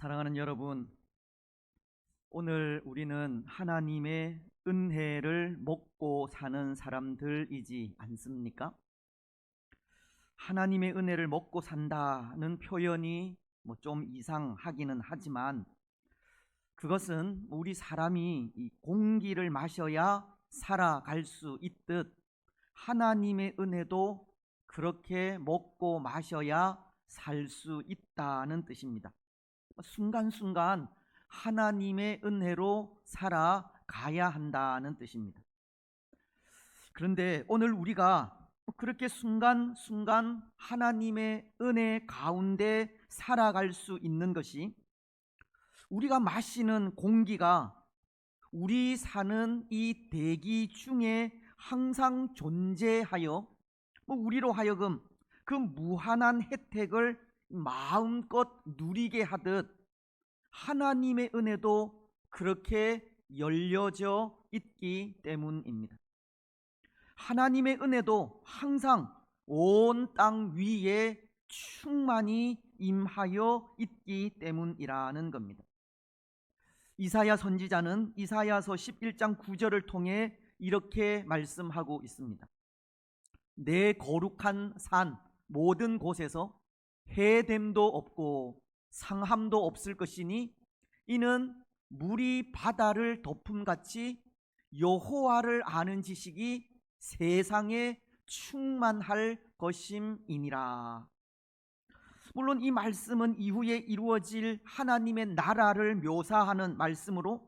사랑하는 여러분, 오늘 우리는 하나님의 은혜를 먹고 사는 사람들이지 않습니까? 하나님의 은혜를 먹고 산다는 표현이 좀 이상하기는 하지만, 그것은 우리 사람이 이 공기를 마셔야 살아갈 수 있듯 하나님의 은혜도 그렇게 먹고 마셔야 살 수 있다는 뜻입니다. 순간순간 하나님의 은혜로 살아가야 한다는 뜻입니다. 그런데 오늘 우리가 그렇게 순간순간 하나님의 은혜 가운데 살아갈 수 있는 것이, 우리가 마시는 공기가 우리 사는 이 대기 중에 항상 존재하여 우리로 하여금 그 무한한 혜택을 마음껏 누리게 하듯 하나님의 은혜도 그렇게 열려져 있기 때문입니다. 하나님의 은혜도 항상 온 땅 위에 충만히 임하여 있기 때문이라는 겁니다. 이사야 선지자는 이사야서 11장 9절을 통해 이렇게 말씀하고 있습니다. 내 거룩한 산 모든 곳에서 해됨도 없고 상함도 없을 것이니 이는 물이 바다를 덮음같이 여호와를 아는 지식이 세상에 충만할 것임이니라. 물론 이 말씀은 이후에 이루어질 하나님의 나라를 묘사하는 말씀으로,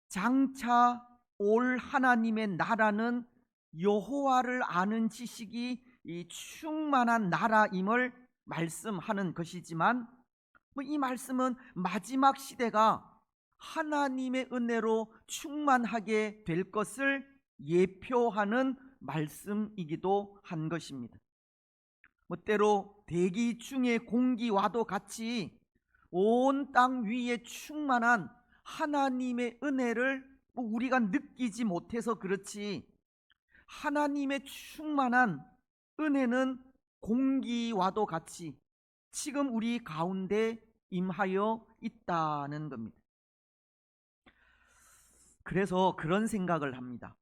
장차 올 하나님의 나라는 여호와를 아는 지식이 이 충만한 나라임을 말씀하는 것이지만, 이 말씀은 마지막 시대가 하나님의 은혜로 충만하게 될 것을 예표하는 말씀이기도 한 것입니다. 때로 대기 중의 공기와도 같이 온 땅 위에 충만한 하나님의 은혜를 우리가 느끼지 못해서 그렇지, 하나님의 충만한 은혜는 공기와도 같이 지금 우리 가운데 임하여 있다는 겁니다. 그래서 그런 생각을 합니다.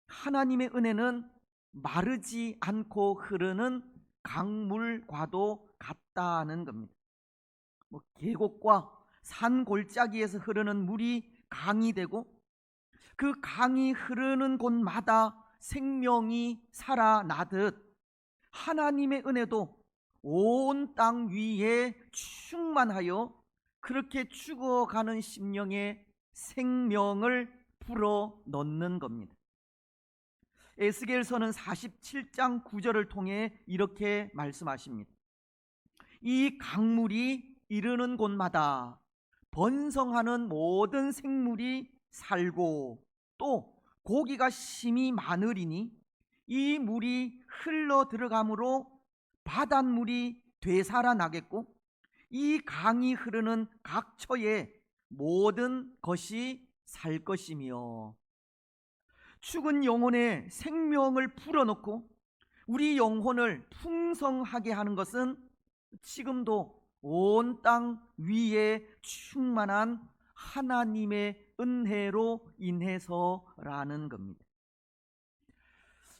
하나님의 은혜는 마르지 않고 흐르는 강물과도 같다는 겁니다. 계곡과 산 골짜기에서 흐르는 물이 강이 되고, 그 강이 흐르는 곳마다 생명이 살아나듯 하나님의 은혜도 온 땅 위에 충만하여 그렇게 죽어가는 심령에 생명을 불어넣는 겁니다. 에스겔서는 47장 9절을 통해 이렇게 말씀하십니다. 이 강물이 이르는 곳마다 번성하는 모든 생물이 살고 또 고기가 심히 많으리니 이 물이 흘러 들어가므로 바닷물이 되살아나겠고 이 강이 흐르는 각처에 모든 것이 살 것이며, 죽은 영혼에 생명을 불어넣고 우리 영혼을 풍성하게 하는 것은 지금도 온 땅 위에 충만한 하나님의 은혜로 인해서라는 겁니다.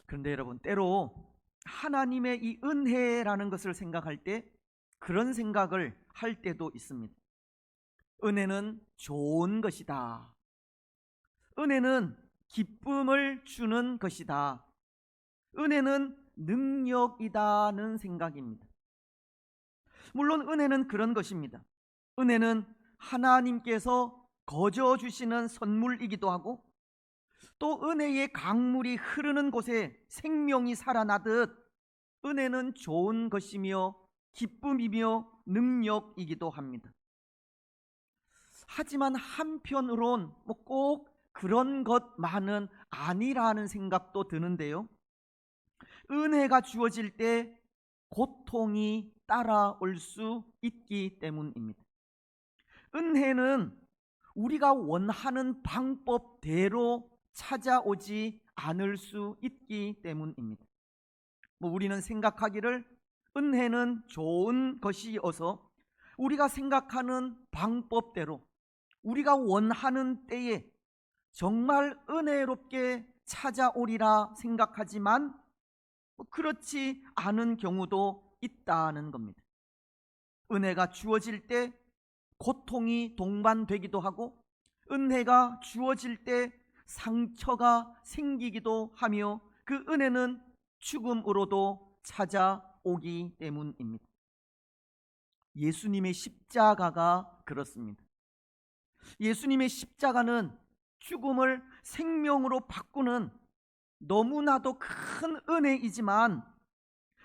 그런데 여러분, 때로 하나님의 이 은혜라는 것을 생각할 때 그런 생각을 할 때도 있습니다. 은혜는 좋은 것이다. 은혜는 기쁨을 주는 것이다. 은혜는 능력이다는 생각입니다. 물론 은혜는 그런 것입니다. 은혜는 하나님께서 거저 주시는 선물이기도 하고, 또 은혜의 강물이 흐르는 곳에 생명이 살아나듯 은혜는 좋은 것이며 기쁨이며 능력이기도 합니다. 하지만 한편으론 꼭 그런 것만은 아니라는 생각도 드는데요. 은혜가 주어질 때 고통이 따라올 수 있기 때문입니다. 은혜는 우리가 원하는 방법대로 찾아오지 않을 수 있기 때문입니다. 우리는 생각하기를 은혜는 좋은 것이어서 우리가 생각하는 방법대로 우리가 원하는 때에 정말 은혜롭게 찾아오리라 생각하지만 그렇지 않은 경우도 있다는 겁니다. 은혜가 주어질 때 고통이 동반되기도 하고, 은혜가 주어질 때 상처가 생기기도 하며, 그 은혜는 죽음으로도 찾아오기 때문입니다. 예수님의 십자가가 그렇습니다. 예수님의 십자가는 죽음을 생명으로 바꾸는 너무나도 큰 은혜이지만,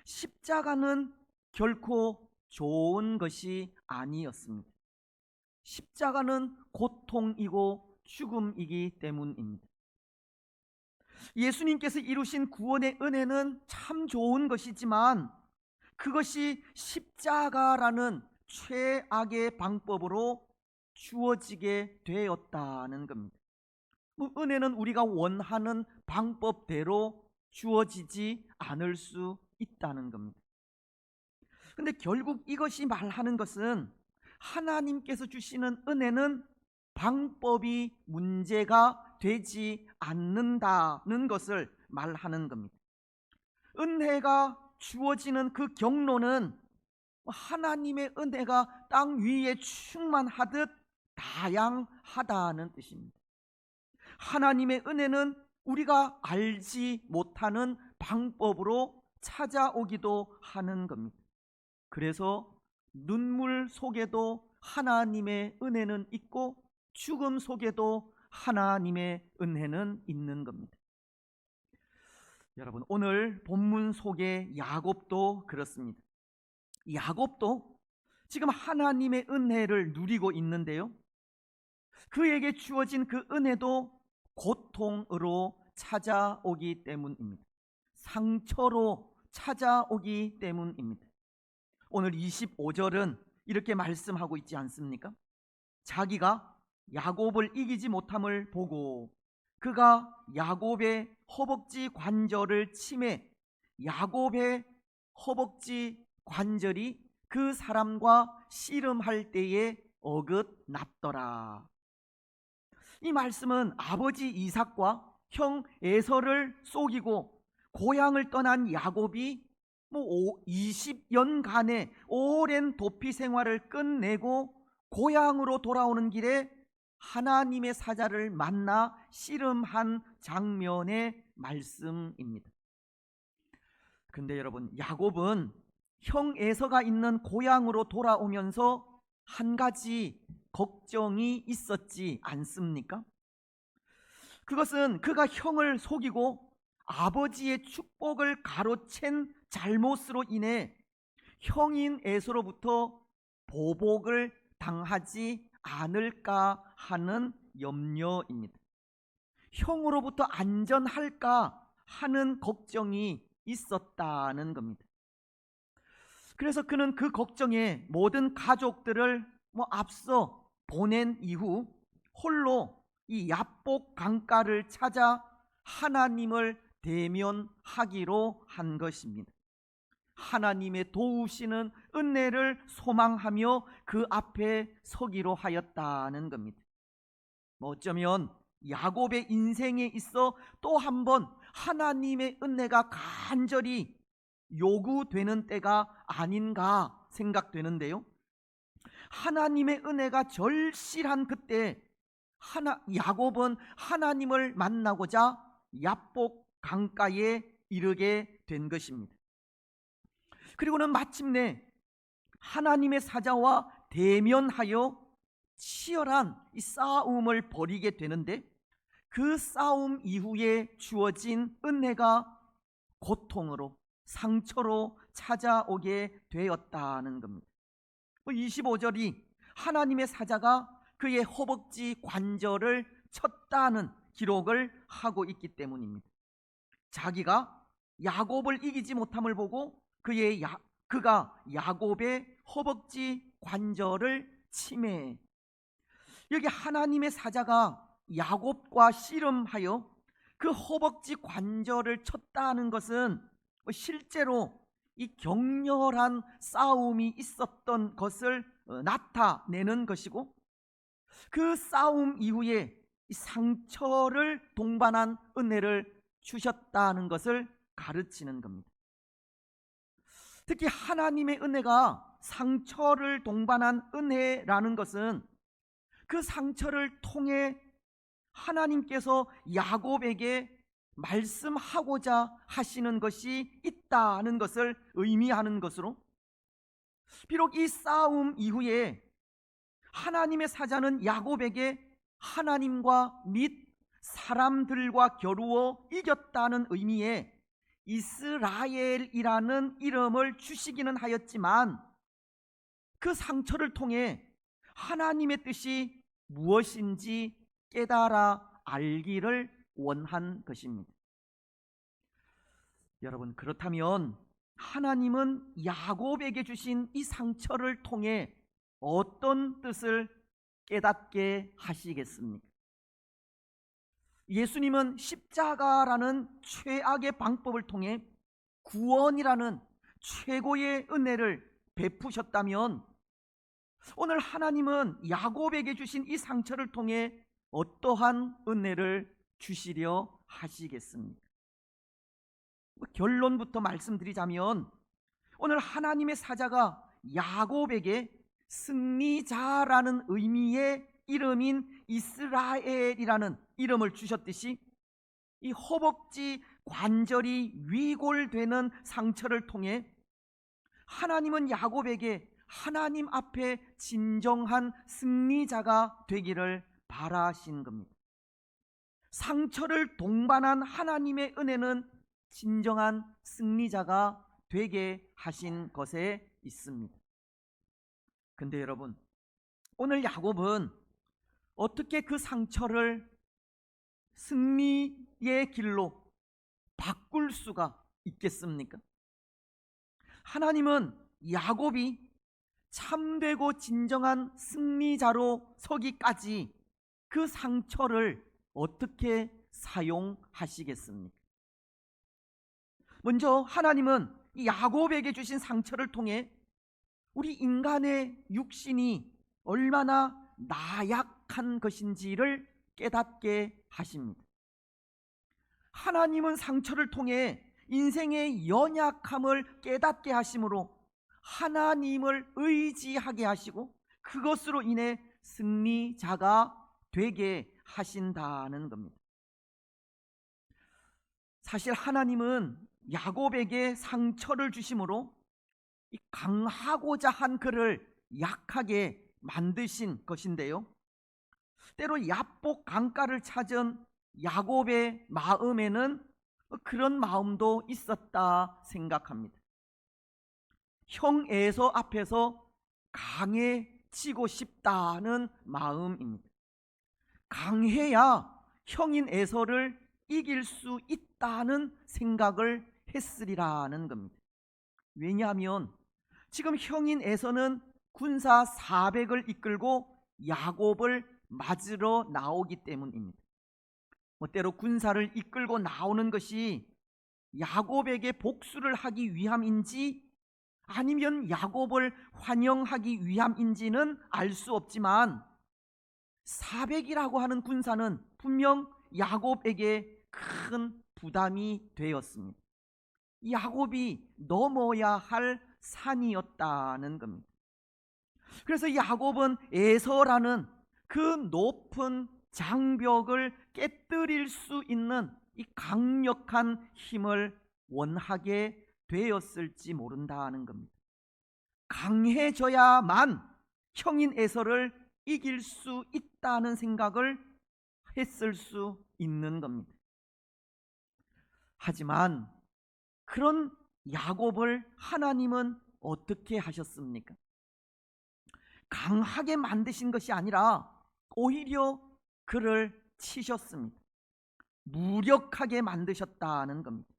십자가는 결코 좋은 것이 아니었습니다. 십자가는 고통이고 죽음이기 때문입니다. 예수님께서 이루신 구원의 은혜는 참 좋은 것이지만, 그것이 십자가라는 최악의 방법으로 주어지게 되었다는 겁니다. 은혜는 우리가 원하는 방법대로 주어지지 않을 수 있다는 겁니다. 근데 결국 이것이 말하는 것은, 하나님께서 주시는 은혜는 방법이 문제가 되지 않는다는 것을 말하는 겁니다. 은혜가 주어지는 그 경로는 하나님의 은혜가 땅 위에 충만하듯 다양하다는 뜻입니다. 하나님의 은혜는 우리가 알지 못하는 방법으로 찾아오기도 하는 겁니다. 그래서 눈물 속에도 하나님의 은혜는 있고, 죽음 속에도 하나님의 은혜는 있는 겁니다. 여러분, 오늘 본문 속의 야곱도 그렇습니다. 야곱도 지금 하나님의 은혜를 누리고 있는데요, 그에게 주어진 그 은혜도 고통으로 찾아오기 때문입니다. 상처로 찾아오기 때문입니다. 오늘 25절은 이렇게 말씀하고 있지 않습니까? 자기가 야곱을 이기지 못함을 보고 그가 야곱의 허벅지 관절을 치매 야곱의 허벅지 관절이 그 사람과 씨름할 때에 어긋났더라. 이 말씀은 아버지 이삭과 형 에서를 속이고 고향을 떠난 야곱이 20년간의 오랜 도피 생활을 끝내고 고향으로 돌아오는 길에 하나님의 사자를 만나 씨름한 장면의 말씀입니다. 근데 여러분, 야곱은 형 에서가 있는 고향으로 돌아오면서 한 가지 걱정이 있었지 않습니까? 그것은 그가 형을 속이고 아버지의 축복을 가로챈 잘못으로 인해 형인 에서로부터 보복을 당하지 않을까 하는 염려입니다. 형으로부터 안전할까 하는 걱정이 있었다는 겁니다. 그래서 그는 그 걱정에 모든 가족들을 앞서 보낸 이후 홀로 이 야복 강가를 찾아 하나님을 대면하기로 한 것입니다. 하나님의 도우시는 은혜를 소망하며 그 앞에 서기로 하였다는 겁니다. 어쩌면 야곱의 인생에 있어 또 한 번 하나님의 은혜가 간절히 요구되는 때가 아닌가 생각되는데요, 하나님의 은혜가 절실한 그때 야곱은 하나님을 만나고자 야복 강가에 이르게 된 것입니다. 그리고는 마침내 하나님의 사자와 대면하여 치열한 이 싸움을 벌이게 되는데, 그 싸움 이후에 주어진 은혜가 고통으로 상처로 찾아오게 되었다는 겁니다. 25절이 하나님의 사자가 그의 허벅지 관절을 쳤다는 기록을 하고 있기 때문입니다. 자기가 야곱을 이기지 못함을 보고 그가 야곱의 허벅지 관절을 치매, 여기 하나님의 사자가 야곱과 씨름하여 그 허벅지 관절을 쳤다는 것은 실제로 이 격렬한 싸움이 있었던 것을 나타내는 것이고, 그 싸움 이후에 이 상처를 동반한 은혜를 주셨다는 것을 가르치는 겁니다. 특히 하나님의 은혜가 상처를 동반한 은혜라는 것은 그 상처를 통해 하나님께서 야곱에게 말씀하고자 하시는 것이 있다는 것을 의미하는 것으로, 비록 이 싸움 이후에 하나님의 사자는 야곱에게 하나님과 및 사람들과 겨루어 이겼다는 의미의 이스라엘이라는 이름을 주시기는 하였지만, 그 상처를 통해 하나님의 뜻이 무엇인지 깨달아 알기를 원한 것입니다. 여러분, 그렇다면 하나님은 야곱에게 주신 이 상처를 통해 어떤 뜻을 깨닫게 하시겠습니까? 예수님은 십자가라는 최악의 방법을 통해 구원이라는 최고의 은혜를 베푸셨다면, 오늘 하나님은 야곱에게 주신 이 상처를 통해 어떠한 은혜를 주시려 하시겠습니까? 결론부터 말씀드리자면, 오늘 하나님의 사자가 야곱에게 승리자라는 의미의 이름인 이스라엘이라는 이름을 주셨듯이, 이 허벅지 관절이 위골되는 상처를 통해 하나님은 야곱에게 하나님 앞에 진정한 승리자가 되기를 바라신 겁니다. 상처를 동반한 하나님의 은혜는 진정한 승리자가 되게 하신 것에 있습니다. 근데 여러분, 오늘 야곱은 어떻게 그 상처를 승리의 길로 바꿀 수가 있겠습니까? 하나님은 야곱이 참되고 진정한 승리자로 서기까지 그 상처를 어떻게 사용하시겠습니까? 먼저 하나님은 이 야곱에게 주신 상처를 통해 우리 인간의 육신이 얼마나 나약한 것인지를 깨닫게 하십니다. 하나님은 상처를 통해 인생의 연약함을 깨닫게 하심으로 하나님을 의지하게 하시고, 그것으로 인해 승리자가 되게 하신다는 겁니다. 사실 하나님은 야곱에게 상처를 주심으로 이 강하고자 한 그를 약하게 만드신 것인데요, 때로 야복 강가를 찾은 야곱의 마음에는 그런 마음도 있었다 생각합니다. 형 에서 앞에서 강해지고 싶다는 마음입니다. 강해야 형인 에서를 이길 수 있다는 생각을 했으리라는 겁니다. 왜냐하면 지금 형인 에서는 군사 400을 이끌고 야곱을 맞으러 나오기 때문입니다. 때로 군사를 이끌고 나오는 것이 야곱에게 복수를 하기 위함인지 아니면 야곱을 환영하기 위함인지는 알 수 없지만, 400이라고 하는 군사는 분명 야곱에게 큰 부담이 되었습니다. 야곱이 넘어야 할 산이었다는 겁니다. 그래서 야곱은 에서라는 그 높은 장벽을 깨뜨릴 수 있는 이 강력한 힘을 원하게 되었을지 모른다는 겁니다. 강해져야만 형인 에서를 이길 수 있다는 생각을 했을 수 있는 겁니다. 하지만 그런 야곱을 하나님은 어떻게 하셨습니까? 강하게 만드신 것이 아니라 오히려 그를 치셨습니다. 무력하게 만드셨다는 겁니다.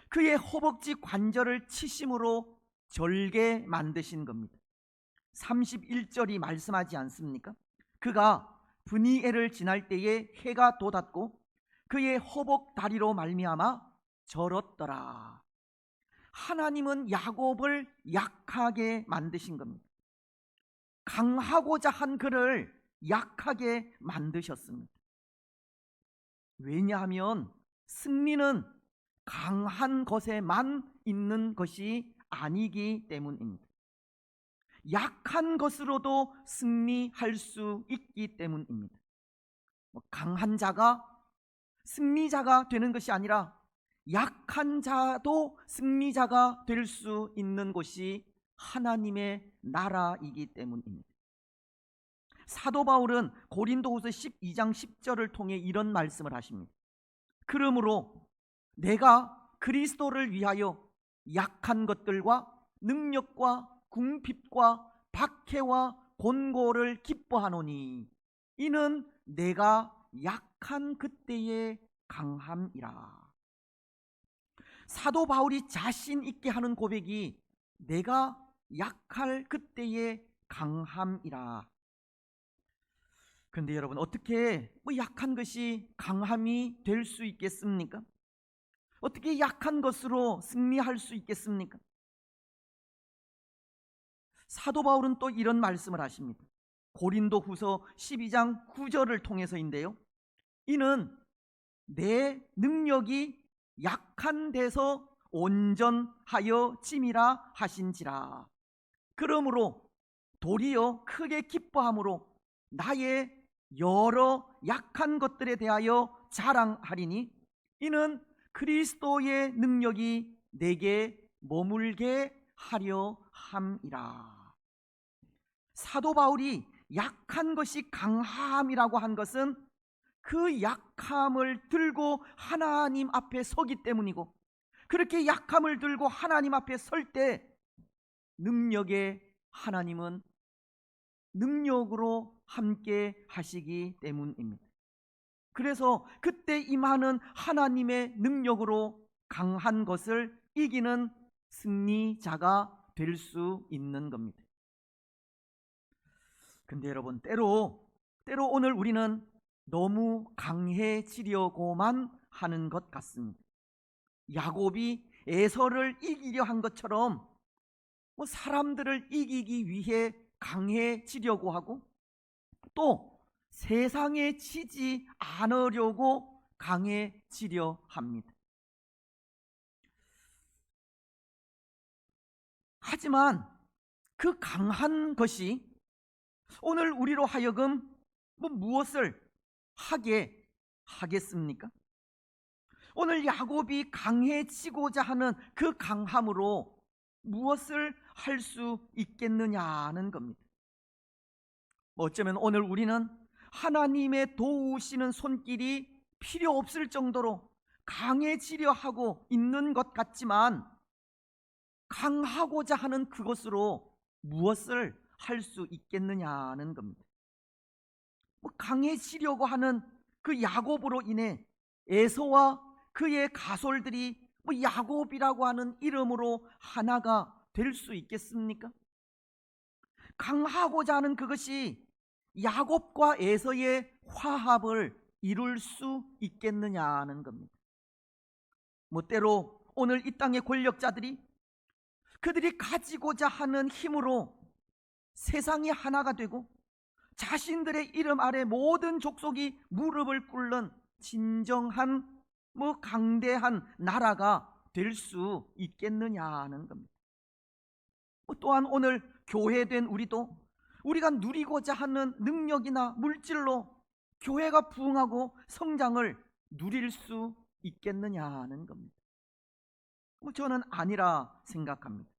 그의 허벅지 관절을 치심으로 절게 만드신 겁니다. 31절이 말씀하지 않습니까? 그가 브니엘을 지날 때에 해가 돋았고 그의 허벅 다리로 말미암아 절었더라. 하나님은 야곱을 약하게 만드신 겁니다. 강하고자 한 그를 약하게 만드셨습니다. 왜냐하면 승리는 강한 것에만 있는 것이 아니기 때문입니다. 약한 것으로도 승리할 수 있기 때문입니다. 강한 자가 승리자가 되는 것이 아니라 약한 자도 승리자가 될 수 있는 곳이 하나님의 나라이기 때문입니다. 사도 바울은 고린도후서 12장 10절을 통해 이런 말씀을 하십니다. 그러므로 내가 그리스도를 위하여 약한 것들과 능력과 궁핍과 박해와 곤고를 기뻐하노니 이는 내가 약한 그때의 강함이라. 사도 바울이 자신 있게 하는 고백이 내가 약할 그때의 강함이라. 그런데 여러분, 어떻게 약한 것이 강함이 될 수 있겠습니까? 어떻게 약한 것으로 승리할 수 있겠습니까? 사도 바울은 또 이런 말씀을 하십니다. 고린도후서 12장 9절을 통해서인데요, 이는 내 능력이 약한 데서 온전하여 짐이라 하신지라. 그러므로 도리어 크게 기뻐함으로 나의 여러 약한 것들에 대하여 자랑하리니 이는 그리스도의 능력이 내게 머물게 하려 함이라. 사도 바울이 약한 것이 강함이라고 한 것은 그 약함을 들고 하나님 앞에 서기 때문이고, 그렇게 약함을 들고 하나님 앞에 설 때 능력의 하나님은 능력으로 함께 하시기 때문입니다. 그래서 그때 임하는 하나님의 능력으로 강한 것을 이기는 승리자가 될 수 있는 겁니다. 근데 여러분, 때로 오늘 우리는 너무 강해지려고만 하는 것 같습니다. 야곱이 에서를 이기려 한 것처럼 사람들을 이기기 위해 강해지려고 하고, 또 세상에 지지 않으려고 강해지려 합니다. 하지만 그 강한 것이 오늘 우리로 하여금 무엇을 하게 하겠습니까? 오늘 야곱이 강해지고자 하는 그 강함으로 무엇을 할 수 있겠느냐는 겁니다. 어쩌면 오늘 우리는 하나님의 도우시는 손길이 필요 없을 정도로 강해지려 하고 있는 것 같지만, 강하고자 하는 그것으로 무엇을 할 수 있겠느냐는 겁니다. 강해지려고 하는 그 야곱으로 인해 에서와 그의 가솔들이 야곱이라고 하는 이름으로 하나가 될 수 있겠습니까? 강하고자 하는 그것이 야곱과 에서의 화합을 이룰 수 있겠느냐는 겁니다. 때로 오늘 이 땅의 권력자들이 그들이 가지고자 하는 힘으로 세상이 하나가 되고 자신들의 이름 아래 모든 족속이 무릎을 꿇는 진정한 강대한 나라가 될 수 있겠느냐는 겁니다. 또한 오늘 교회된 우리도 우리가 누리고자 하는 능력이나 물질로 교회가 부흥하고 성장을 누릴 수 있겠느냐는 겁니다. 저는 아니라 생각합니다.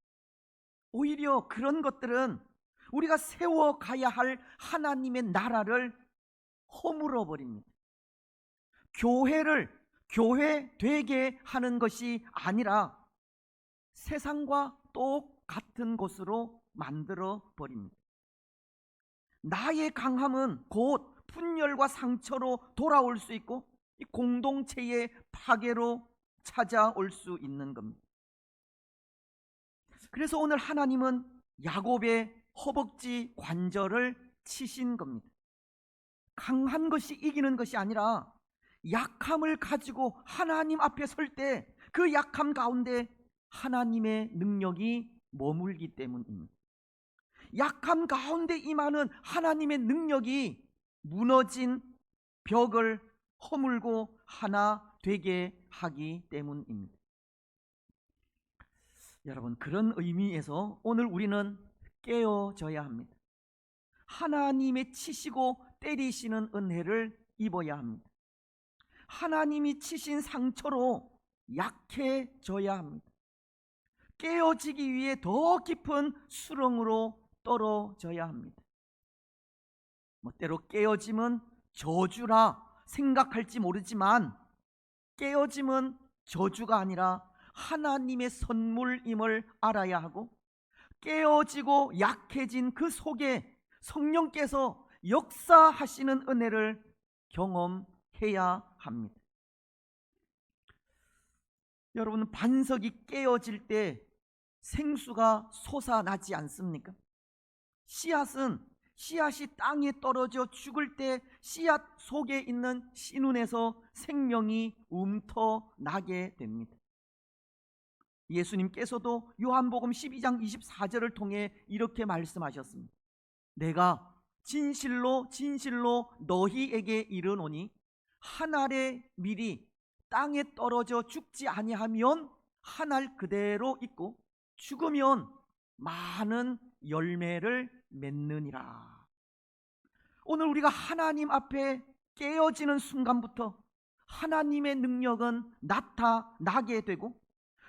오히려 그런 것들은 우리가 세워가야 할 하나님의 나라를 허물어 버립니다. 교회를 교회 되게 하는 것이 아니라 세상과 똑같은 곳으로 만들어 버립니다. 나의 강함은 곧 분열과 상처로 돌아올 수 있고 공동체의 파괴로 찾아올 수 있는 겁니다. 그래서 오늘 하나님은 야곱의 허벅지 관절을 치신 겁니다. 강한 것이 이기는 것이 아니라 약함을 가지고 하나님 앞에 설 때 그 약함 가운데 하나님의 능력이 머물기 때문입니다. 약함 가운데 임하는 하나님의 능력이 무너진 벽을 허물고 하나 되게 하기 때문입니다. 여러분, 그런 의미에서 오늘 우리는 깨어져야 합니다. 하나님의 치시고 때리시는 은혜를 입어야 합니다. 하나님이 치신 상처로 약해져야 합니다. 깨어지기 위해 더 깊은 수렁으로 떨어져야 합니다. 때로 깨어짐은 저주라 생각할지 모르지만 깨어짐은 저주가 아니라 하나님의 선물임을 알아야 하고, 깨어지고 약해진 그 속에 성령께서 역사하시는 은혜를 경험해야 합니다. 여러분, 반석이 깨어질 때 생수가 솟아나지 않습니까? 씨앗이 땅에 떨어져 죽을 때 씨앗 속에 있는 씨눈에서 생명이 움터나게 됩니다. 예수님께서도 요한복음 12장 24절을 통해 이렇게 말씀하셨습니다. 내가 진실로 진실로 너희에게 이르노니 한 알의 밀이 땅에 떨어져 죽지 아니하면 한 알 그대로 있고 죽으면 많은 열매를 맺느니라. 오늘 우리가 하나님 앞에 깨어지는 순간부터 하나님의 능력은 나타나게 되고,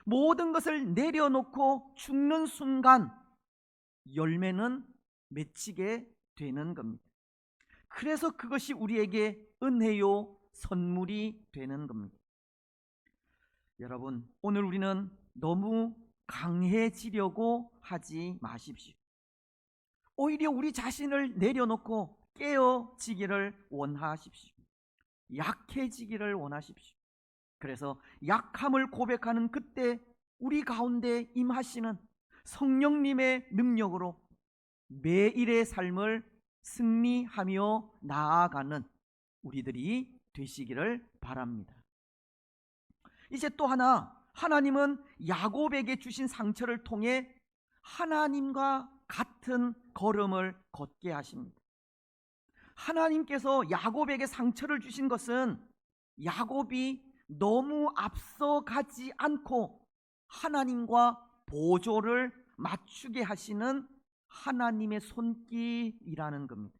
모든 것을 내려놓고 죽는 순간 열매는 맺히게 되는 겁니다. 그래서 그것이 우리에게 은혜요 선물이 되는 겁니다. 여러분, 오늘 우리는 너무 강해지려고 하지 마십시오. 오히려 우리 자신을 내려놓고 깨어지기를 원하십시오. 약해지기를 원하십시오. 그래서 약함을 고백하는 그때 우리 가운데 임하시는 성령님의 능력으로 매일의 삶을 승리하며 나아가는 우리들이 되시기를 바랍니다. 이제 또 하나, 하나님은 야곱에게 주신 상처를 통해 하나님과 같은 걸음을 걷게 하십니다. 하나님께서 야곱에게 상처를 주신 것은 야곱이 너무 앞서가지 않고 하나님과 보조를 맞추게 하시는 하나님의 손길이라는 겁니다.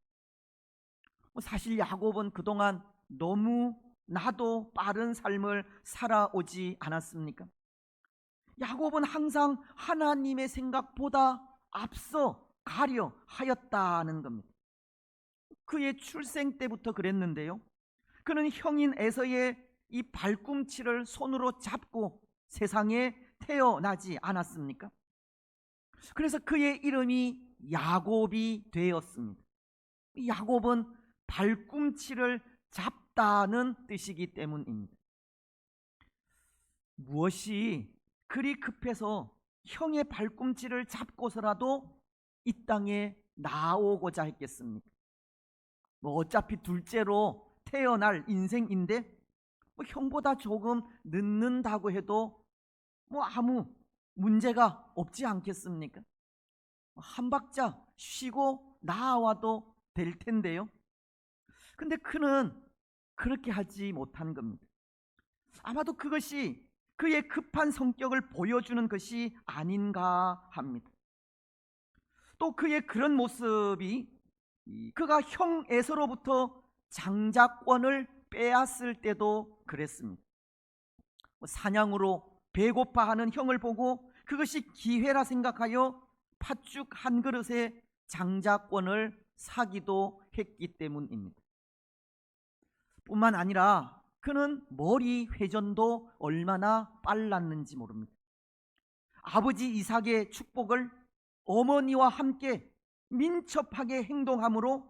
사실 야곱은 그동안 너무 나도 빠른 삶을 살아오지 않았습니까? 야곱은 항상 하나님의 생각보다 앞서 가려 하였다는 겁니다. 그의 출생 때부터 그랬는데요, 그는 형인 에서의 이 발꿈치를 손으로 잡고 세상에 태어나지 않았습니까? 그래서 그의 이름이 야곱이 되었습니다. 야곱은 발꿈치를 잡다는 뜻이기 때문입니다. 무엇이 그리 급해서 형의 발꿈치를 잡고서라도 이 땅에 나오고자 했겠습니까? 어차피 둘째로 태어날 인생인데 형보다 조금 늦는다고 해도 아무 문제가 없지 않겠습니까? 한 박자 쉬고 나와도 될 텐데요. 근데 그는 그렇게 하지 못한 겁니다. 아마도 그것이 그의 급한 성격을 보여주는 것이 아닌가 합니다. 또 그의 그런 모습이 그가 형 에서로부터 장자권을 빼앗을 때도 그랬습니다. 사냥으로 배고파하는 형을 보고 그것이 기회라 생각하여 팥죽 한 그릇에 장자권을 사기도 했기 때문입니다. 뿐만 아니라 그는 머리 회전도 얼마나 빨랐는지 모릅니다. 아버지 이삭의 축복을 어머니와 함께 민첩하게 행동함으로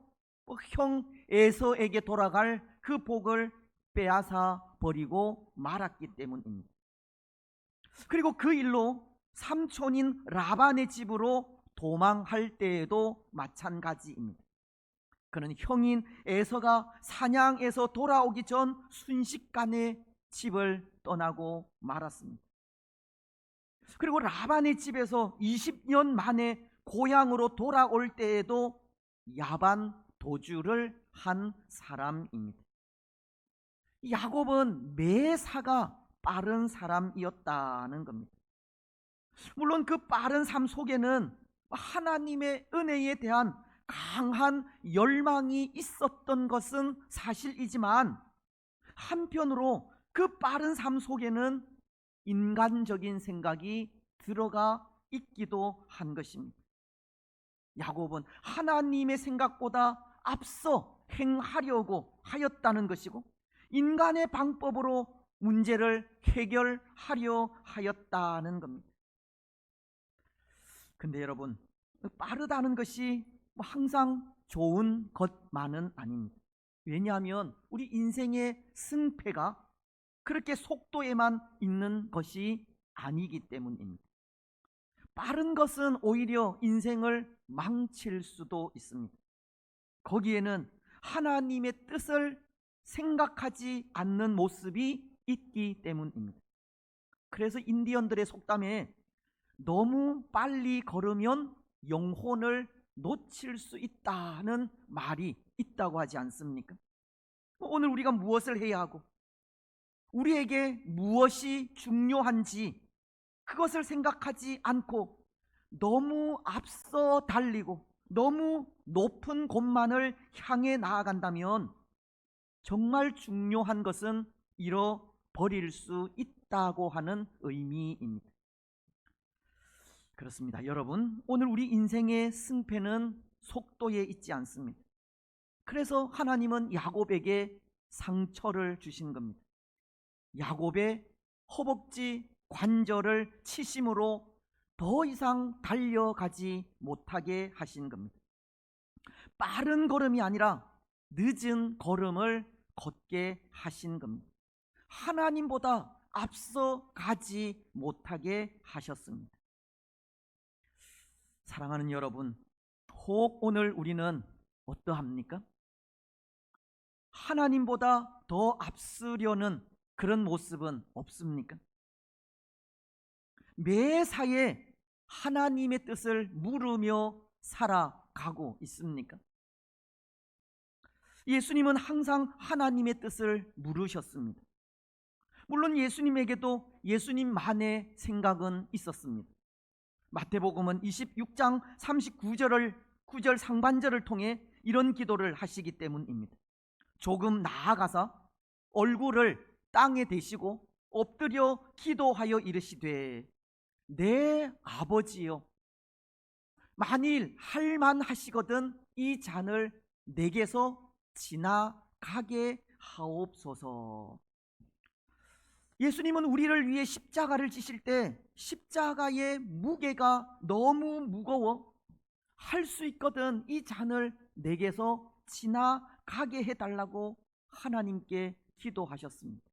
형 에서에게 돌아갈 그 복을 빼앗아 버리고 말았기 때문입니다. 그리고 그 일로 삼촌인 라반의 집으로 도망할 때에도 마찬가지입니다. 그는 형인 에서가 사냥에서 돌아오기 전 순식간에 집을 떠나고 말았습니다. 그리고 라반의 집에서 20년 만에 고향으로 돌아올 때에도 야반 도주를 한 사람입니다. 야곱은 매사가 빠른 사람이었다는 겁니다. 물론 그 빠른 삶 속에는 하나님의 은혜에 대한 강한 열망이 있었던 것은 사실이지만, 한편으로 그 빠른 삶 속에는 인간적인 생각이 들어가 있기도 한 것입니다. 야곱은 하나님의 생각보다 앞서 행하려고 하였다는 것이고, 인간의 방법으로 문제를 해결하려 하였다는 겁니다. 근데 여러분, 빠르다는 것이 항상 좋은 것만은 아닙니다. 왜냐하면 우리 인생의 승패가 그렇게 속도에만 있는 것이 아니기 때문입니다. 빠른 것은 오히려 인생을 망칠 수도 있습니다. 거기에는 하나님의 뜻을 생각하지 않는 모습이 있기 때문입니다. 그래서 인디언들의 속담에 너무 빨리 걸으면 영혼을 놓칠 수 있다는 말이 있다고 하지 않습니까? 오늘 우리가 무엇을 해야 하고 우리에게 무엇이 중요한지 그것을 생각하지 않고 너무 앞서 달리고 너무 높은 곳만을 향해 나아간다면 정말 중요한 것은 잃어버릴 수 있다고 하는 의미입니다. 그렇습니다. 여러분, 오늘 우리 인생의 승패는 속도에 있지 않습니다. 그래서 하나님은 야곱에게 상처를 주신 겁니다. 야곱의 허벅지 관절을 치심으로 더 이상 달려가지 못하게 하신 겁니다. 빠른 걸음이 아니라 늦은 걸음을 걷게 하신 겁니다. 하나님보다 앞서 가지 못하게 하셨습니다. 사랑하는 여러분, 혹 오늘 우리는 어떠합니까? 하나님보다 더 앞서려는 그런 모습은 없습니까? 매사에 하나님의 뜻을 물으며 살아가고 있습니까? 예수님은 항상 하나님의 뜻을 물으셨습니다. 물론 예수님에게도 예수님만의 생각은 있었습니다. 마태복음은 26장 39절 상반절을 통해 이런 기도를 하시기 때문입니다. 조금 나아가서 얼굴을 땅에 대시고 엎드려 기도하여 이르시되, 내 아버지여, 만일 할만하시거든 이 잔을 내게서 지나가게 하옵소서. 예수님은 우리를 위해 십자가를 지실 때 십자가의 무게가 너무 무거워 할 수 있거든 이 잔을 내게서 지나가게 해달라고 하나님께 기도하셨습니다.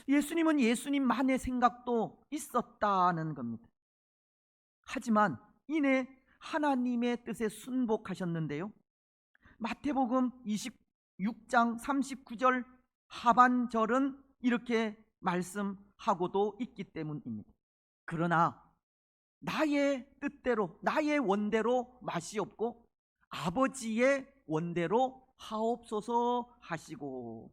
예수님은 예수님만의 생각도 있었다는 겁니다. 하지만 이내 하나님의 뜻에 순복하셨는데요, 마태복음 26장 39절 하반절은 이렇게 말씀하고도 있기 때문입니다. 그러나 나의 뜻대로 나의 원대로 마시옵고 아버지의 원대로 하옵소서 하시고.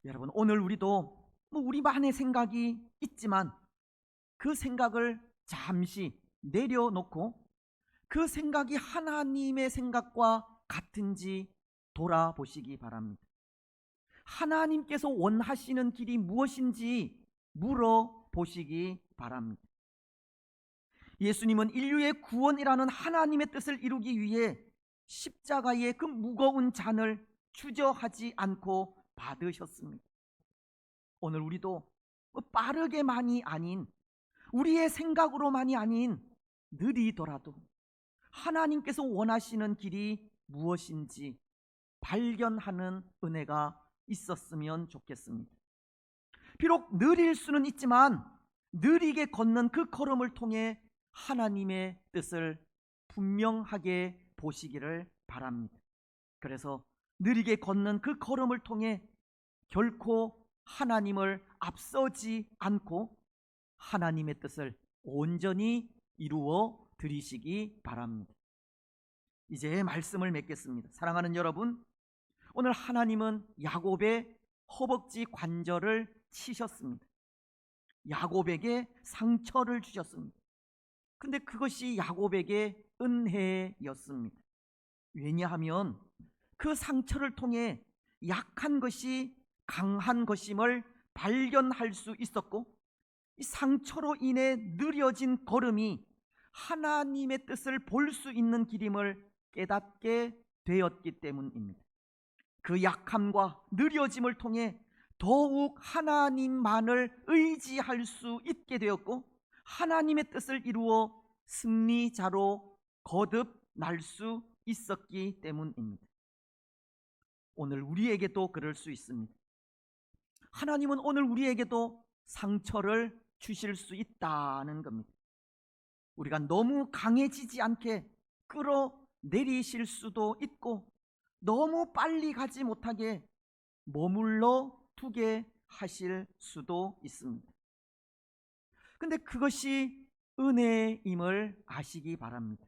여러분, 오늘 우리도 우리만의 생각이 있지만 그 생각을 잠시 내려놓고 그 생각이 하나님의 생각과 같은지 돌아보시기 바랍니다. 하나님께서 원하시는 길이 무엇인지 물어보시기 바랍니다. 예수님은 인류의 구원이라는 하나님의 뜻을 이루기 위해 십자가의 그 무거운 잔을 주저하지 않고 받으셨습니다. 오늘 우리도 빠르게만이 아닌, 우리의 생각으로만이 아닌, 느리더라도 하나님께서 원하시는 길이 무엇인지 발견하는 은혜가 있었으면 좋겠습니다. 비록 느릴 수는 있지만 느리게 걷는 그 걸음을 통해 하나님의 뜻을 분명하게 보시기를 바랍니다. 그래서 느리게 걷는 그 걸음을 통해 결코 하나님을 앞서지 않고 하나님의 뜻을 온전히 이루어 드리시기 바랍니다. 이제 말씀을 맺겠습니다. 사랑하는 여러분, 오늘 하나님은 야곱의 허벅지 관절을 치셨습니다. 야곱에게 상처를 주셨습니다. 근데 그것이 야곱에게 은혜였습니다. 왜냐하면 그 상처를 통해 약한 것이 강한 것임을 발견할 수 있었고, 이 상처로 인해 느려진 걸음이 하나님의 뜻을 볼 수 있는 길임을 깨닫게 되었기 때문입니다. 그 약함과 느려짐을 통해 더욱 하나님만을 의지할 수 있게 되었고, 하나님의 뜻을 이루어 승리자로 거듭날 수 있었기 때문입니다. 오늘 우리에게도 그럴 수 있습니다. 하나님은 오늘 우리에게도 상처를 주실 수 있다는 겁니다. 우리가 너무 강해지지 않게 끌어내리실 수도 있고, 너무 빨리 가지 못하게 머물러 두게 하실 수도 있습니다. 근데 그것이 은혜임을 아시기 바랍니다.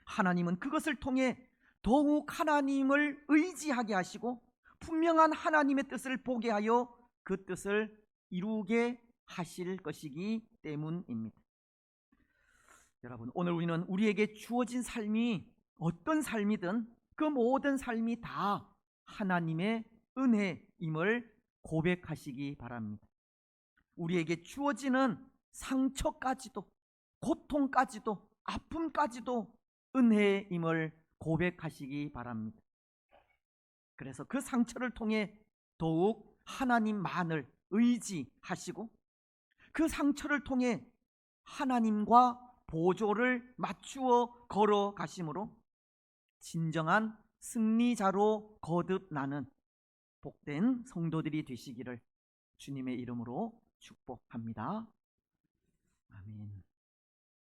하나님은 그것을 통해 더욱 하나님을 의지하게 하시고, 분명한 하나님의 뜻을 보게 하여 그 뜻을 이루게 하실 것이기 때문입니다. 여러분, 오늘 우리는 우리에게 주어진 삶이 어떤 삶이든 그 모든 삶이 다 하나님의 은혜임을 고백하시기 바랍니다. 우리에게 주어지는 상처까지도, 고통까지도, 아픔까지도 은혜임을 고백하시기 바랍니다. 그래서 그 상처를 통해 더욱 하나님만을 의지하시고, 그 상처를 통해 하나님과 보조를 맞추어 걸어가심으로 진정한 승리자로 거듭나는 복된 성도들이 되시기를 주님의 이름으로 축복합니다. 아멘.